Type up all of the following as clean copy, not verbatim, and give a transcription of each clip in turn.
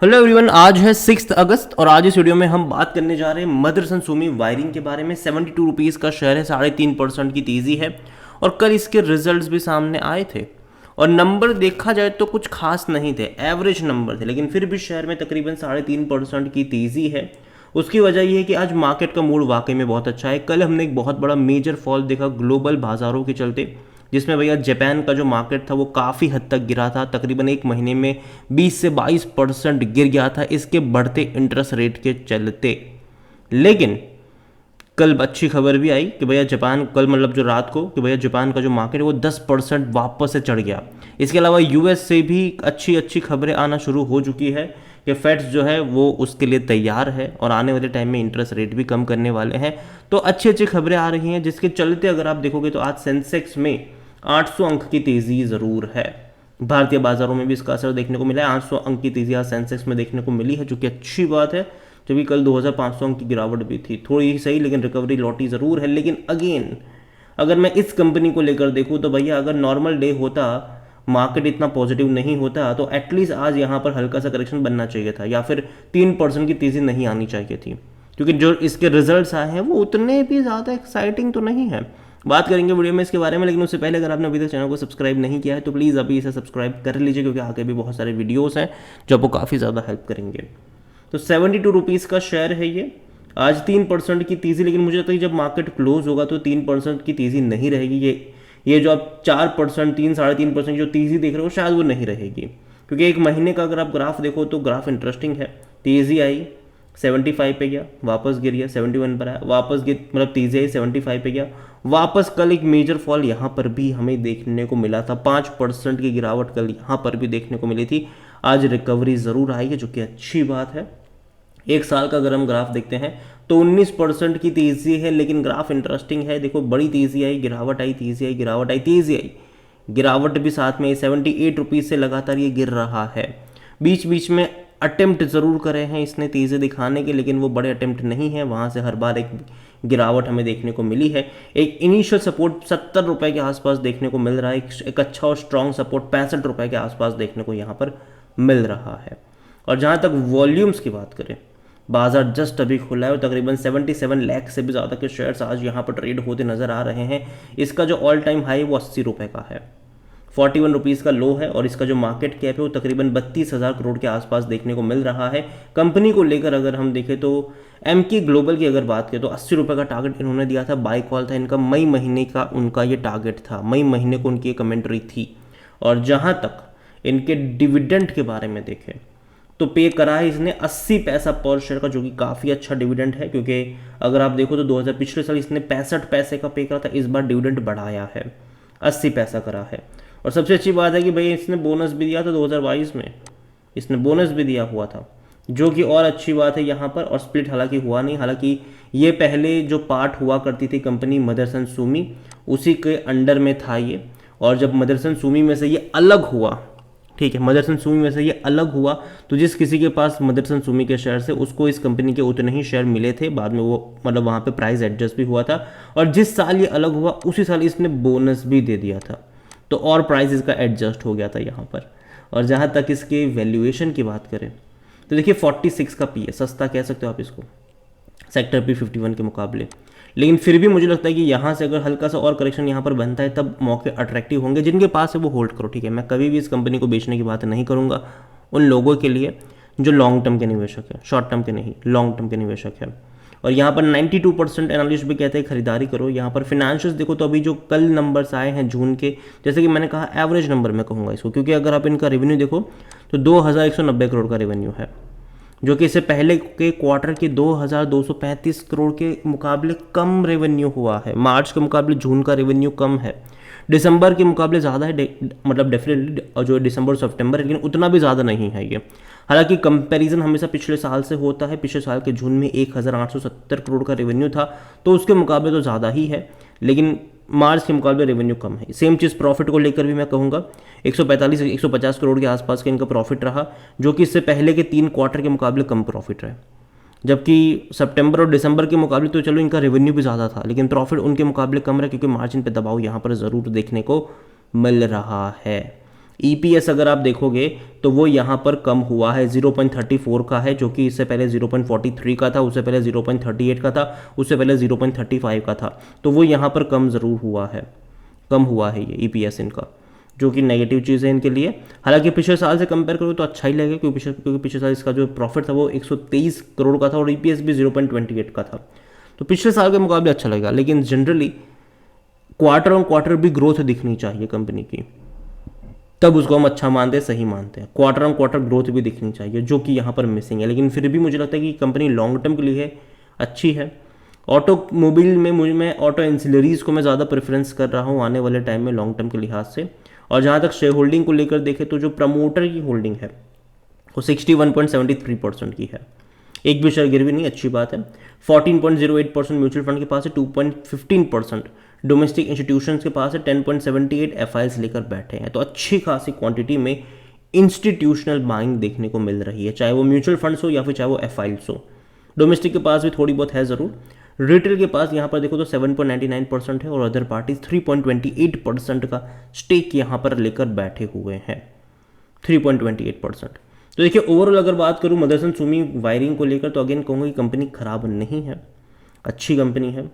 Hello everyone, आज है 6 अगस्त और आज इस वीडियो में हम बात करने जा रहे हैं मदरसन सुमी वायरिंग के बारे में। 72 रुपीज़ का शेयर है, 3.5% की तेज़ी है और कल इसके रिजल्ट्स भी सामने आए थे और नंबर देखा जाए तो कुछ खास नहीं थे, एवरेज नंबर थे, लेकिन फिर भी शेयर में तकरीबन 3.5% की तेज़ी है। उसकी वजह यह है कि आज मार्केट का मूड वाकई में बहुत अच्छा है। कल हमने एक बहुत बड़ा मेजर फॉल देखा ग्लोबल बाजारों के चलते, जिसमें भैया जापान का जो मार्केट था वो काफ़ी हद तक गिरा था, तकरीबन एक महीने में 20 से 22% गिर गया था इसके बढ़ते इंटरेस्ट रेट के चलते। लेकिन कल अच्छी खबर भी आई कि भैया जापान, कल मतलब जो रात को, कि भैया जापान का जो मार्केट है वो 10% वापस से चढ़ गया। इसके अलावा यूएस से भी अच्छी अच्छी खबरें आना शुरू हो चुकी है कि फेड्स जो है वो उसके लिए तैयार है और आने वाले टाइम में इंटरेस्ट रेट भी कम करने वाले हैं। तो अच्छी अच्छी खबरें आ रही हैं, जिसके चलते अगर आप देखोगे तो आज सेंसेक्स में 800 अंक की तेज़ी ज़रूर है। भारतीय बाजारों में भी इसका असर देखने को मिला है। 800 अंक की तेज़ी आज सेंसेक्स में देखने को मिली है, जो कि अच्छी बात है, जबकि कल 2500 अंक की गिरावट भी थी। थोड़ी ही सही, लेकिन रिकवरी लौटी ज़रूर है। लेकिन अगेन अगर मैं इस कंपनी को लेकर देखूँ तो भैया अगर नॉर्मल डे होता, मार्केट इतना पॉजिटिव नहीं होता, तो एटलीस्ट आज यहाँ पर हल्का सा करेक्शन बनना चाहिए था या फिर 3% की तेज़ी नहीं आनी चाहिए थी, क्योंकि जो इसके रिजल्ट्स आए हैं वो उतने भी ज़्यादा एक्साइटिंग तो नहीं है। बात करेंगे वीडियो में इसके बारे में, लेकिन उससे पहले अगर आपने अभी तक चैनल को सब्सक्राइब नहीं किया है तो प्लीज़ अभी इसे सब्सक्राइब कर लीजिए, क्योंकि आगे भी बहुत सारे वीडियोस हैं जो आपको काफ़ी ज़्यादा हेल्प करेंगे। तो 72 रुपीज़ का शेयर है ये, आज 3% की तेज़ी, लेकिन मुझे लगता है जब मार्केट क्लोज होगा तो 3% की तेज़ी नहीं रहेगी। ये जो आप 4%, 3-3.5% जो तेज़ी देख रहे हो शायद वो नहीं रहेगी, क्योंकि एक महीने का अगर आप ग्राफ देखो तो ग्राफ इंटरेस्टिंग है। तेज़ी आई 75 पे गया, वापस गिर गया, 71 पर आया, वापस गिर, मतलब तेज़ी आई 75 पे गया, वापस कल एक मेजर फॉल यहाँ पर भी हमें देखने को मिला था। 5% की गिरावट कल यहाँ पर भी देखने को मिली थी। आज रिकवरी ज़रूर आई है, जो कि अच्छी बात है। एक साल का अगर हम ग्राफ देखते हैं तो 19% की तेज़ी है, लेकिन ग्राफ इंटरेस्टिंग है। देखो, बड़ी तेज़ी आई, गिरावट आई, तेज़ी आई, गिरावट आई, तेज़ी आई, गिरावट भी साथ में। 78 रुपीज़ से लगातार ये गिर रहा है। बीच बीच में अटेम्प्ट ज़रूर करे हैं इसने तेज़ी दिखाने के, लेकिन वो बड़े अटेम्प्ट नहीं है। वहाँ से हर बार एक गिरावट हमें देखने को मिली है। एक इनिशियल सपोर्ट 70 रुपये के आसपास देखने को मिल रहा है। एक अच्छा और स्ट्रॉन्ग सपोर्ट 65 रुपये के आसपास देखने को यहाँ पर मिल रहा है। और जहाँ तक वॉल्यूम्स की बात करें, बाजार जस्ट अभी खुला है और तकरीबन 77 लाख से भी ज़्यादा के शेयर्स आज यहाँ पर ट्रेड होते नज़र आ रहे हैं। इसका जो ऑल टाइम हाई वो 80 रुपये का है, 41 रुपीज़ का लो है, और इसका जो मार्केट कैप है वो तकरीबन 32,000 करोड़ के आसपास देखने को मिल रहा है। कंपनी को लेकर अगर हम देखें तो एमके ग्लोबल की अगर बात करें तो 80 रुपये का टारगेट इन्होंने दिया था। बाई कॉल था इनका, मई महीने का उनका ये टारगेट था, मई महीने को उनकी ये कमेंट्री थी। और जहाँ तक इनके डिविडेंड के बारे में देखें तो पे करा है इसने 80 पैसा पर शेयर का, जो कि काफ़ी अच्छा डिविडेंड है। क्योंकि अगर आप देखो तो 2000 पिछले साल इसने 65 पैसे का पे करा था, इस बार डिविडेंड बढ़ाया है, 80 पैसा करा है। और सबसे अच्छी बात है कि भाई इसने बोनस भी दिया था 2022 में, इसने बोनस भी दिया हुआ था, जो कि और अच्छी बात है यहाँ पर। और स्प्लिट हालांकि हुआ नहीं, हालांकि ये पहले जो पार्ट हुआ करती थी कंपनी मदरसन सुमी, उसी के अंडर में था ये। और जब मदरसन सुमी में से ये अलग हुआ, ठीक है, मदरसन सुमी में से ये अलग हुआ, तो जिस किसी के पास मदरसन सुमी के शेयर से, उसको इस कंपनी के उतने ही शेयर मिले थे। बाद में वो मतलब वहाँ पे प्राइस एडजस्ट भी हुआ था, और जिस साल ये अलग हुआ उसी साल इसने बोनस भी दे दिया था, तो और प्राइस इसका एडजस्ट हो गया था यहाँ पर। और जहाँ तक इसके वैल्यूएशन की बात करें तो देखिए 46 का पी है, सस्ता कह सकते हो आप इसको सेक्टर पी 51 के मुकाबले। लेकिन फिर भी मुझे लगता है कि यहाँ से अगर हल्का सा और करेक्शन यहाँ पर बनता है तब मौके अट्रैक्टिव होंगे। जिनके पास है वो होल्ड करो, ठीक है। मैं कभी भी इस कंपनी को बेचने की बात नहीं करूँगा उन लोगों के लिए जो लॉन्ग टर्म के निवेशक है, शॉर्ट टर्म के नहीं, लॉन्ग टर्म के निवेशक है। और यहाँ पर 92% एनालिस्ट भी कहते हैं खरीदारी करो। यहाँ पर फिनेंशियल्स देखो तो अभी जो कल नंबर्स आए हैं जून के, जैसे कि मैंने कहा एवरेज नंबर मैं कहूँगा इसको, क्योंकि अगर आप इनका रेवेन्यू देखो तो 2190 करोड़ का रेवेन्यू है, जो कि इससे पहले के क्वार्टर के 2235 करोड़ के मुकाबले कम रेवेन्यू हुआ है। मार्च के मुकाबले जून का रेवेन्यू कम है, दिसंबर के मुकाबले ज़्यादा है, मतलब डेफिनेटली जो दिसंबर और सितंबर है, लेकिन उतना भी ज़्यादा नहीं है ये। हालांकि कंपैरिजन हमेशा पिछले साल से होता है। पिछले साल के जून में 1870 करोड़ का रेवेन्यू था, तो उसके मुकाबले तो ज़्यादा ही है, लेकिन मार्च के मुकाबले रेवेन्यू कम है। सेम चीज़ प्रॉफिट को लेकर भी मैं कहूँगा, 145 से 150 करोड़ के आसपास का इनका प्रॉफिट रहा, जो कि इससे पहले के 3 क्वार्टर के मुकाबले कम प्रॉफिट रहे। जबकि सितंबर और दिसंबर के मुकाबले तो चलो इनका रेवेन्यू भी ज़्यादा था, लेकिन प्रॉफिट उनके मुकाबले कम रहा, क्योंकि मार्जिन पे दबाव यहाँ पर ज़रूर देखने को मिल रहा है। ईपीएस अगर आप देखोगे तो वो यहाँ पर कम हुआ है, 0.34 का है, जो कि इससे पहले 0.43 का था, उससे पहले 0.38 का था, उससे पहले 0.35 का था। तो वो यहाँ पर कम ज़रूर हुआ है, कम हुआ है ये ईपीएस इनका, जो कि नेगेटिव चीज़ है इनके लिए। हालांकि पिछले साल से कंपेयर करो तो अच्छा ही लगेगा, क्योंकि पिछले साल इसका जो प्रॉफिट था वो 123 करोड़ का था और ईपीएस भी 0.28 का था, तो पिछले साल के मुकाबले अच्छा लगेगा। लेकिन जनरली क्वार्टर ऑन क्वार्टर भी ग्रोथ दिखनी चाहिए कंपनी की, तब उसको हम अच्छा मानते हैं, सही मानते हैं। क्वार्टर ऑन क्वार्टर ग्रोथ भी दिखनी चाहिए, जो कि यहाँ पर मिसिंग है। लेकिन फिर भी मुझे लगता है कि कंपनी लॉन्ग टर्म के लिए अच्छी है। ऑटोमोबाइल में मैं ऑटो इंसिलरीज को मैं ज़्यादा प्रेफरेंस कर रहा हूँ आने वाले टाइम में लॉन्ग टर्म के लिहाज से। और जहाँ तक शेयर होल्डिंग को लेकर देखें तो जो प्रमोटर की होल्डिंग है वो 61.73% की है, एक भी शेयर गिरवी नहीं, अच्छी बात है। 14.08% म्यूचुअल फंड के पास है, 2.15% डोमेस्टिक इंस्टीट्यूशन के पास है, 10.78 एफआईएस लेकर बैठे हैं। तो अच्छी खासी क्वांटिटी में इंस्टीट्यूशनल बाइंग देखने को मिल रही है, चाहे वो म्यूचुअल फंड्स हो या फिर चाहे वो एफआईएस हो। डोमेस्टिक के पास भी थोड़ी बहुत है ज़रूर। रिटेल के पास यहाँ पर देखो तो 7.99% है और अदर पार्टीज 3.28% का स्टेक यहाँ पर लेकर बैठे हुए हैं, 3.28%। तो देखिए ओवरऑल अगर बात करूँ मदरसन सुमी वायरिंग को लेकर, तो अगेन कहूँगा कि कंपनी खराब नहीं है, अच्छी कंपनी है।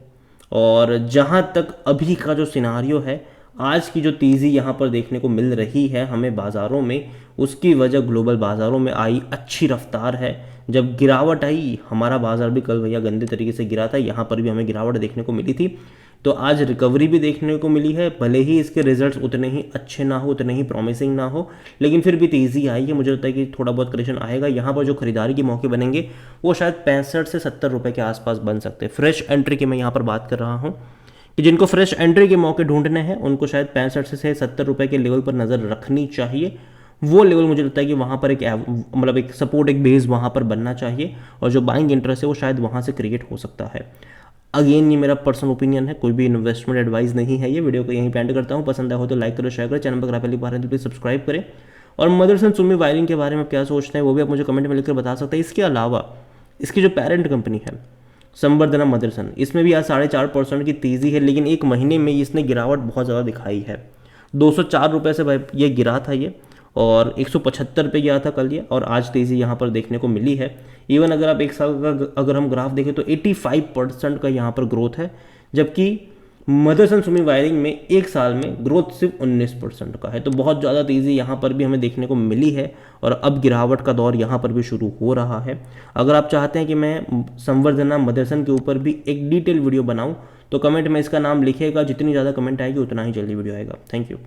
और जहाँ तक अभी का जो सिनारियो है, आज की जो तेज़ी यहाँ पर देखने को मिल रही है हमें बाज़ारों में, उसकी वजह ग्लोबल बाज़ारों में आई अच्छी रफ्तार है। जब गिरावट आई, हमारा बाज़ार भी कल भैया गंदे तरीके से गिरा था, यहाँ पर भी हमें गिरावट देखने को मिली थी। तो आज रिकवरी भी देखने को मिली है, भले ही इसके रिजल्ट्स उतने ही अच्छे ना हो, उतने ही प्रॉमिसिंग ना हो, लेकिन फिर भी तेज़ी आई है। मुझे लगता है कि थोड़ा बहुत करेक्शन आएगा। यहाँ पर जो खरीदारी के मौके बनेंगे वो शायद 65 से 70 रुपये के आसपास बन सकते हैं। फ्रेश एंट्री की मैं यहाँ पर बात कर रहा हूँ कि जिनको फ्रेश एंट्री के मौके ढूंढने हैं उनको शायद 65 से 70 रुपये के लेवल पर नज़र रखनी चाहिए। वो लेवल मुझे लगता है कि वहाँ पर एक मतलब एक सपोर्ट, एक बेस वहाँ पर बनना चाहिए, और जो बाइंग इंटरेस्ट है वो शायद वहाँ से क्रिएट हो सकता है। अगेन ये मेरा पर्सनल ओपिनियन है, कोई भी इन्वेस्टमेंट एडवाइस नहीं है। ये वीडियो को यहीं पे एंड करता हूँ। पसंद आया हो तो लाइक करो, शेयर करो, चैनल पर अगर पहली बार है तो प्लीज़ सब्सक्राइब करें। और मदरसन सुमी वायरिंग के बारे में क्या सोचते हैं वो भी आप मुझे कमेंट में लिखकर बता सकते हैं। इसके अलावा इसकी जो पेरेंट कंपनी है संवर्धना मदरसन, इसमें भी आज 4.5% की तेज़ी है, लेकिन एक महीने में इसने गिरावट बहुत ज़्यादा दिखाई है। 204 रुपये से भाई ये गिरा था ये, और 175 पे गया था कल ये, और आज तेज़ी यहाँ पर देखने को मिली है। इवन अगर आप एक साल का अगर हम ग्राफ देखें तो 85% का यहाँ पर ग्रोथ है, जबकि मदरसन सुमी वायरिंग में एक साल में ग्रोथ सिर्फ 19% का है। तो बहुत ज़्यादा तेज़ी यहाँ पर भी हमें देखने को मिली है, और अब गिरावट का दौर यहाँ पर भी शुरू हो रहा है। अगर आप चाहते हैं कि मैं संवर्धना मदरसन के ऊपर भी एक डिटेल वीडियो बनाऊँ तो कमेंट में इसका नाम लिखिएगा। जितनी ज़्यादा कमेंट आएगी उतना ही जल्दी वीडियो आएगा। Thank you.